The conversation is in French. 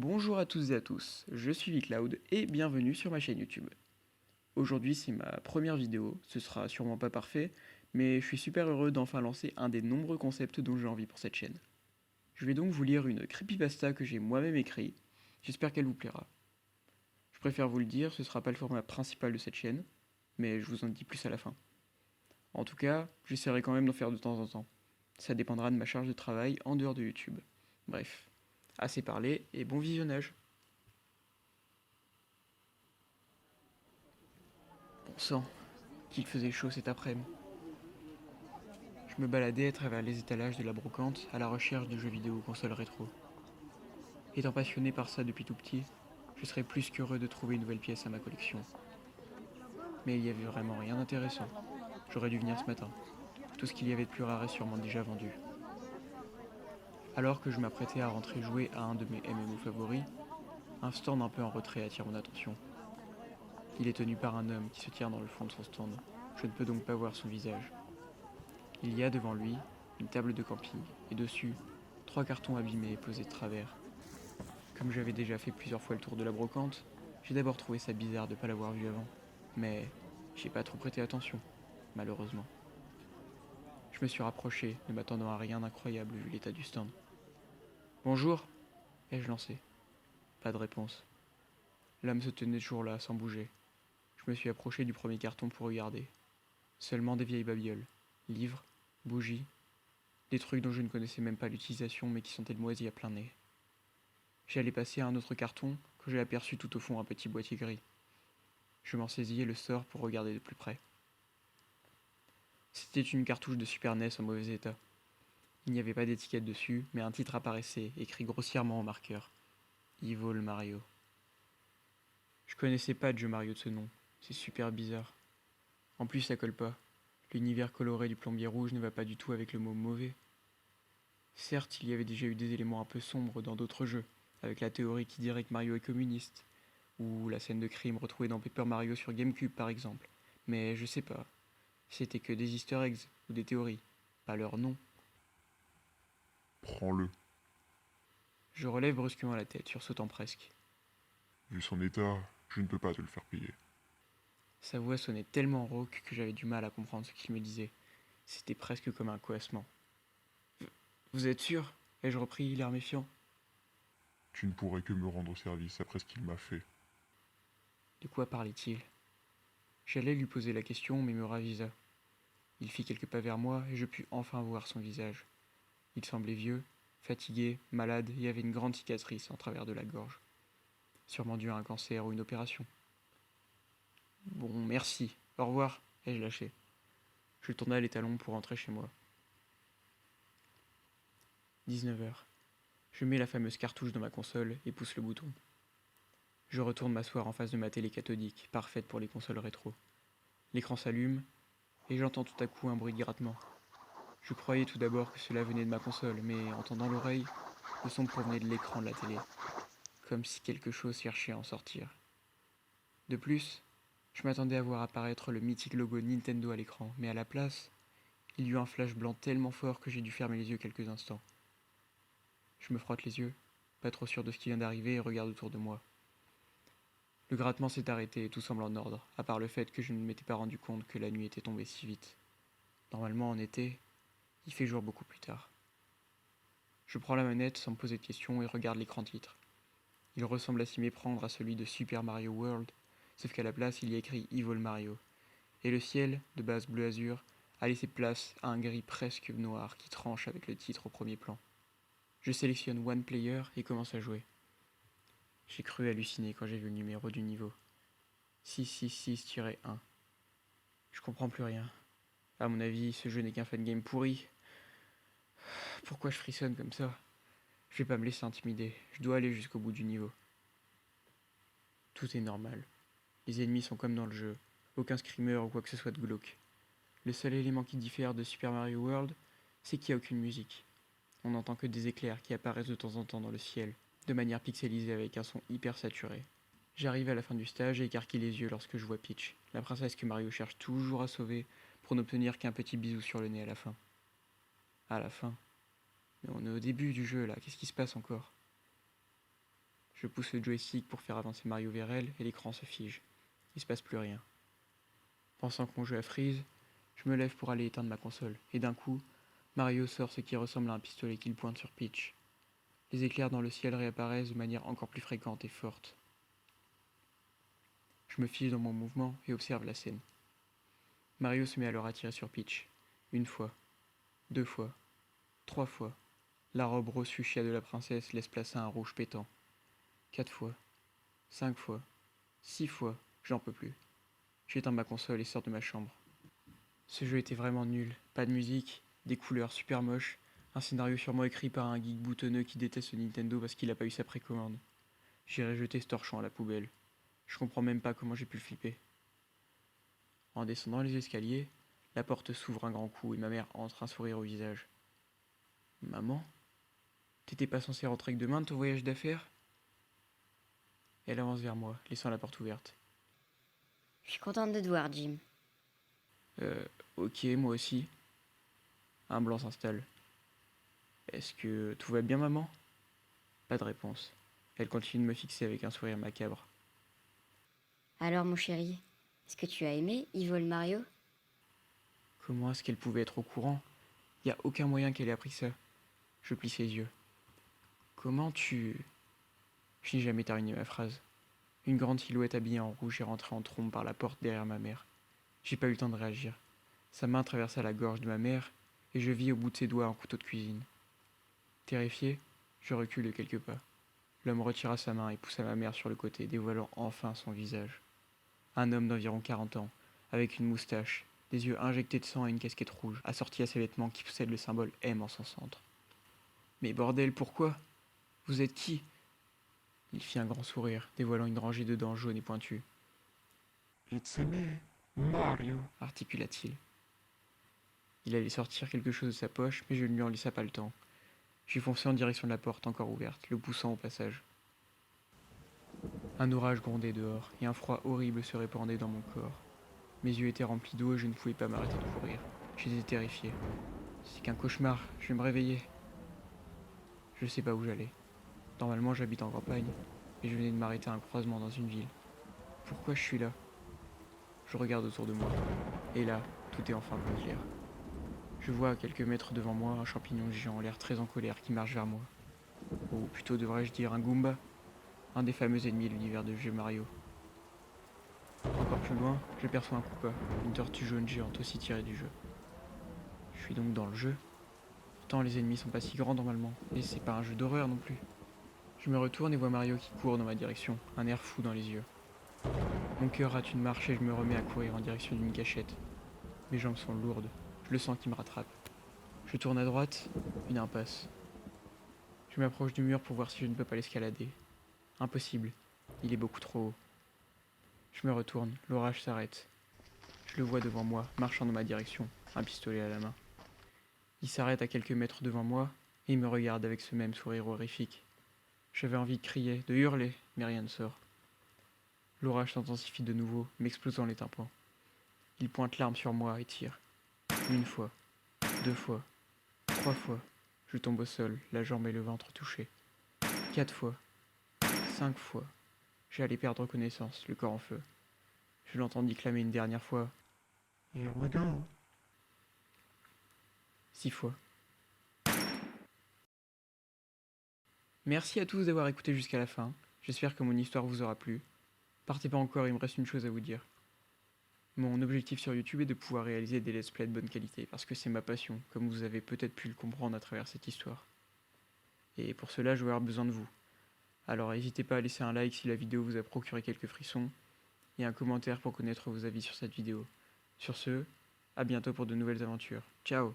Bonjour à tous et à tous, je suis VCloud et bienvenue sur ma chaîne YouTube. Aujourd'hui c'est ma première vidéo, ce sera sûrement pas parfait, mais je suis super heureux d'enfin lancer un des nombreux concepts dont j'ai envie pour cette chaîne. Je vais donc vous lire une creepypasta que j'ai moi-même écrit, j'espère qu'elle vous plaira. Je préfère vous le dire, ce sera pas le format principal de cette chaîne, mais je vous en dis plus à la fin. En tout cas, j'essaierai quand même d'en faire de temps en temps. Ça dépendra de ma charge de travail en dehors de YouTube. Bref, assez parlé et bon visionnage. Bon sang, qu'il faisait chaud cet après-midi. Je me baladais à travers les étalages de la brocante à la recherche de jeux vidéo ou consoles rétro. Étant passionné par ça depuis tout petit, je serais plus qu'heureux de trouver une nouvelle pièce à ma collection. Mais il y avait vraiment rien d'intéressant. J'aurais dû venir ce matin. Tout ce qu'il y avait de plus rare est sûrement déjà vendu. Alors que je m'apprêtais à rentrer jouer à un de mes MMO favoris, un stand un peu en retrait attire mon attention. Il est tenu par un homme qui se tient dans le fond de son stand. Je ne peux donc pas voir son visage. Il y a devant lui une table de camping et dessus 3 cartons abîmés et posés de travers. Comme j'avais déjà fait plusieurs fois le tour de la brocante, j'ai d'abord trouvé ça bizarre de ne pas l'avoir vu avant, mais j'ai pas trop prêté attention, malheureusement. Je me suis rapproché, ne m'attendant à rien d'incroyable vu l'état du stand. Bonjour, ai-je lancé. Pas de réponse. L'homme se tenait toujours là, sans bouger. Je me suis approché du premier carton pour regarder. Seulement des vieilles babioles, livres, bougies, des trucs dont je ne connaissais même pas l'utilisation mais qui sentaient le moisi à plein nez. J'allais passer à un autre carton quand j'ai aperçu tout au fond un petit boîtier gris. Je m'en saisis et le sors pour regarder de plus près. C'était une cartouche de Super NES en mauvais état. Il n'y avait pas d'étiquette dessus, mais un titre apparaissait, écrit grossièrement en marqueur. Evil Mario. Je connaissais pas de jeu Mario de ce nom. C'est super bizarre. En plus, ça colle pas. L'univers coloré du plombier rouge ne va pas du tout avec le mot mauvais. Certes, il y avait déjà eu des éléments un peu sombres dans d'autres jeux, avec la théorie qui dirait que Mario est communiste, ou la scène de crime retrouvée dans Paper Mario sur GameCube par exemple. Mais je sais pas. C'était que des easter eggs ou des théories, pas leur nom. Prends-le. Je relève brusquement la tête, sursautant presque. Vu son état, je ne peux pas te le faire payer. Sa voix sonnait tellement rauque que j'avais du mal à comprendre ce qu'il me disait. C'était presque comme un coassement. Vous êtes sûr ai-je repris, l'air méfiant. Tu ne pourrais que me rendre service après ce qu'il m'a fait. De quoi parlait-il? J'allais lui poser la question, mais me ravisa. Il fit quelques pas vers moi et je pus enfin voir son visage. Il semblait vieux, fatigué, malade et avait une grande cicatrice en travers de la gorge. Sûrement dû à un cancer ou une opération. Bon, merci. Au revoir, ai-je lâché. Je tourna les talons pour rentrer chez moi. 19h. Je mets la fameuse cartouche dans ma console et pousse le bouton. Je retourne m'asseoir en face de ma télé cathodique, parfaite pour les consoles rétro. L'écran s'allume et j'entends tout à coup un bruit de grattement. Je croyais tout d'abord que cela venait de ma console, mais en tendant l'oreille, le son provenait de l'écran de la télé, comme si quelque chose cherchait à en sortir. De plus, je m'attendais à voir apparaître le mythique logo Nintendo à l'écran, mais à la place, il y eut un flash blanc tellement fort que j'ai dû fermer les yeux quelques instants. Je me frotte les yeux, pas trop sûr de ce qui vient d'arriver, et regarde autour de moi. Le grattement s'est arrêté et tout semble en ordre, à part le fait que je ne m'étais pas rendu compte que la nuit était tombée si vite. Normalement, en été, il fait jour beaucoup plus tard. Je prends la manette sans me poser de questions et regarde l'écran titre. Il ressemble à s'y méprendre à celui de Super Mario World, sauf qu'à la place il y a écrit Evil Mario. Et le ciel, de base bleu azur, a laissé place à un gris presque noir qui tranche avec le titre au premier plan. Je sélectionne One Player et commence à jouer. J'ai cru halluciner quand j'ai vu le numéro du niveau. 666-1. Je comprends plus rien. À mon avis, ce jeu n'est qu'un fangame pourri. Pourquoi je frissonne comme ça? Je vais pas me laisser intimider, je dois aller jusqu'au bout du niveau. Tout est normal. Les ennemis sont comme dans le jeu, aucun screamer ou quoi que ce soit de glauque. Le seul élément qui diffère de Super Mario World, c'est qu'il n'y a aucune musique. On n'entend que des éclairs qui apparaissent de temps en temps dans le ciel, de manière pixelisée avec un son hyper saturé. J'arrive à la fin du stage et écarquille les yeux lorsque je vois Peach, la princesse que Mario cherche toujours à sauver pour n'obtenir qu'un petit bisou sur le nez à la fin. À la fin. Mais on est au début du jeu là, qu'est-ce qui se passe encore? Je pousse le joystick pour faire avancer Mario vers elle et l'écran se fige. Il se passe plus rien. Pensant que mon jeu a freeze, je me lève pour aller éteindre ma console, et d'un coup, Mario sort ce qui ressemble à un pistolet qu'il pointe sur Peach. Les éclairs dans le ciel réapparaissent de manière encore plus fréquente et forte. Je me fige dans mon mouvement et observe la scène. Mario se met alors à tirer sur Peach. Une fois, deux fois, trois fois. La robe rose fuchsia de la princesse laisse place à un rouge pétant. 4 fois, 5 fois, 6 fois, j'en peux plus. J'éteins ma console et sors de ma chambre. Ce jeu était vraiment nul. Pas de musique, des couleurs super moches, un scénario sûrement écrit par un geek boutonneux qui déteste Nintendo parce qu'il a pas eu sa précommande. J'irai jeter ce torchon à la poubelle. Je comprends même pas comment j'ai pu le flipper. En descendant les escaliers, la porte s'ouvre un grand coup et ma mère entre, un sourire au visage. Maman, t'étais pas censée rentrer que demain de ton voyage d'affaires? Elle avance vers moi, laissant la porte ouverte. Je suis contente de te voir, Jim. Ok, moi aussi. Un blanc s'installe. Est-ce que tout va bien, maman? Pas de réponse. Elle continue de me fixer avec un sourire macabre. Alors, mon chéri, est-ce que tu as aimé Yves le Mario? Comment est-ce qu'elle pouvait être au courant? Y a aucun moyen qu'elle ait appris ça. Je plie ses yeux. Comment tu... Je n'ai jamais terminé ma phrase. Une grande silhouette habillée en rouge est rentrée en trombe par la porte derrière ma mère. J'ai pas eu le temps de réagir. Sa main traversa la gorge de ma mère et je vis au bout de ses doigts un couteau de cuisine. Terrifié, je recule de quelques pas. L'homme retira sa main et poussa ma mère sur le côté, dévoilant enfin son visage. Un homme d'environ 40 ans, avec une moustache, des yeux injectés de sang et une casquette rouge, assortie à ses vêtements qui possèdent le symbole M en son centre. Mais bordel, pourquoi? Vous êtes qui? Il fit un grand sourire, dévoilant une rangée de dents jaunes et pointues. It's me, Mario. Articula-t-il. Il allait sortir quelque chose de sa poche, mais je ne lui en laissa pas le temps. J'ai foncé en direction de la porte encore ouverte, le poussant au passage. Un orage grondait dehors, et un froid horrible se répandait dans mon corps. Mes yeux étaient remplis d'eau et je ne pouvais pas m'arrêter de courir. J'étais terrifié. C'est qu'un cauchemar, je vais me réveiller. Je ne sais pas où j'allais. Normalement j'habite en campagne, et je venais de m'arrêter à un croisement dans une ville. Pourquoi je suis là? Je regarde autour de moi, et là, tout est enfin plus clair. Je vois à quelques mètres devant moi un champignon géant, l'air très en colère, qui marche vers moi. Ou plutôt devrais-je dire un Goomba, un des fameux ennemis de l'univers de jeu Mario. Encore plus loin, je perçois un Koopa, une tortue jaune géante aussi tirée du jeu. Je suis donc dans le jeu. Pourtant les ennemis sont pas si grands normalement, et c'est pas un jeu d'horreur non plus. Je me retourne et vois Mario qui court dans ma direction, un air fou dans les yeux. Mon cœur rate une marche et je me remets à courir en direction d'une cachette. Mes jambes sont lourdes, je le sens qui me rattrape. Je tourne à droite, une impasse. Je m'approche du mur pour voir si je ne peux pas l'escalader. Impossible, il est beaucoup trop haut. Je me retourne, l'orage s'arrête. Je le vois devant moi, marchant dans ma direction, un pistolet à la main. Il s'arrête à quelques mètres devant moi et il me regarde avec ce même sourire horrifique. J'avais envie de crier, de hurler, mais rien ne sort. L'orage s'intensifie de nouveau, m'explosant les tympans. Il pointe l'arme sur moi et tire. Une fois, deux fois, trois fois. Je tombe au sol, la jambe et le ventre touchés. 4 fois, 5 fois. J'allais perdre connaissance, le corps en feu. Je l'entendis clamer une dernière fois. Here we go. 6 fois. Merci à tous d'avoir écouté jusqu'à la fin. J'espère que mon histoire vous aura plu. Partez pas encore, il me reste une chose à vous dire. Mon objectif sur YouTube est de pouvoir réaliser des let's play de bonne qualité, parce que c'est ma passion, comme vous avez peut-être pu le comprendre à travers cette histoire. Et pour cela, je vais avoir besoin de vous. Alors n'hésitez pas à laisser un like si la vidéo vous a procuré quelques frissons, et un commentaire pour connaître vos avis sur cette vidéo. Sur ce, à bientôt pour de nouvelles aventures. Ciao!